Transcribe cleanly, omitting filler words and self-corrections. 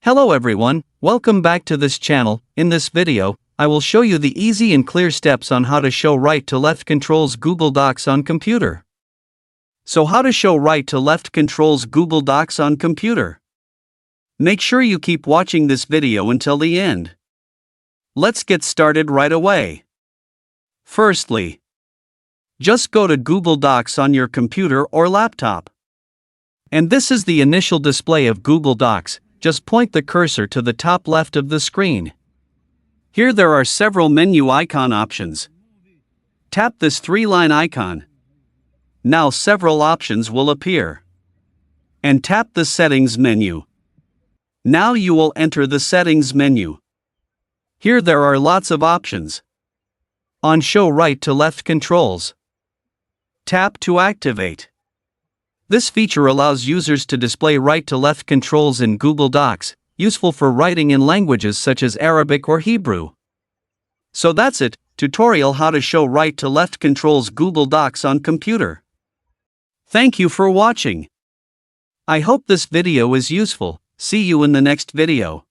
Hello everyone, welcome back to this channel. In this video, I will show you the easy and clear steps on how to show right to left controls Google Docs on computer. So how to show right to left controls Google Docs on computer? Make sure you keep watching this video until the end. Let's get started right away. Firstly, just go to Google Docs on your computer or laptop. And this is the initial display of Google Docs. Just point the cursor to the top left of the screen. Here there are several menu icon options. Tap this three-line icon. Now several options will appear. And tap the Settings menu. Now you will enter the Settings menu. Here there are lots of options. On Show Right to Left Controls, tap to activate. This feature allows users to display right-to-left controls in Google Docs, useful for writing in languages such as Arabic or Hebrew. So that's it, tutorial how to show right-to-left controls Google Docs on computer. Thank you for watching. I hope this video is useful. See you in the next video.